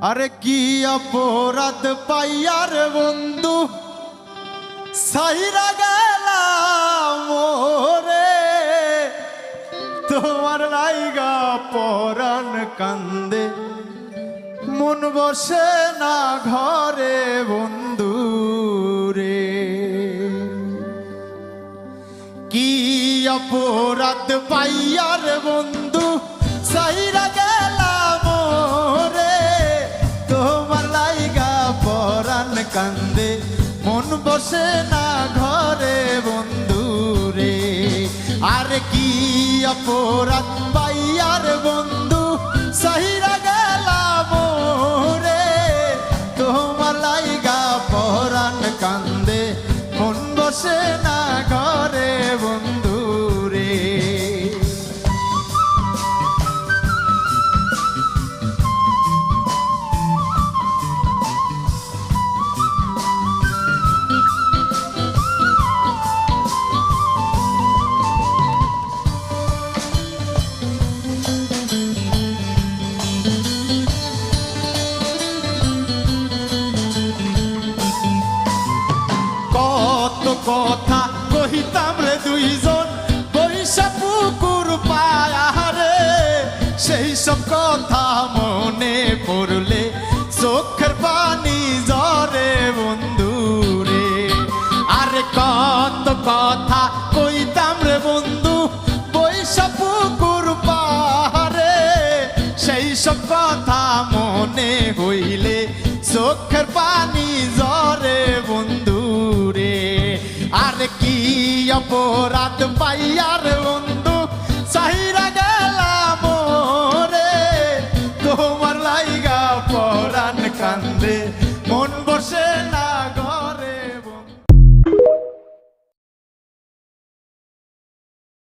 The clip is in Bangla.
আরে কি অপরাধ পাইয়ার বন্ধু সাইরা গেলাম মোরে, তোমার লাইগা পরাণ কান্দে মন বসে না ঘরে বন্ধু রে। কি অপরাধ পাইয়ার বন্ধু সাইরা গেলাম মোরে, তোমার লাইগা পরাণ কান্দে মন বসে না ঘরে বন্ধু রে। আর কি অপরাধ পাইয়ার বন্ধু সাইরা গেলাম মোরে, তোমার লাইগা পরাণ কান্দে মন বসে না ঘরে বন্ধু রে। কথা কহিতাম রে দুইজন বৈশা পুকুর পায়ারে, সেই সব কথা মনে পড়লে চোখের পানি ঝরে বন্ধু রে। আরে কত কথা কইতাম রে বন্ধু বৈশা পুকুর পাহাড়ে, সেই সব কথা মনে হইলে চোখের পানি ঝরে বন্ধু রে। আর কি অপরাধ পাইয়ার বন্ধু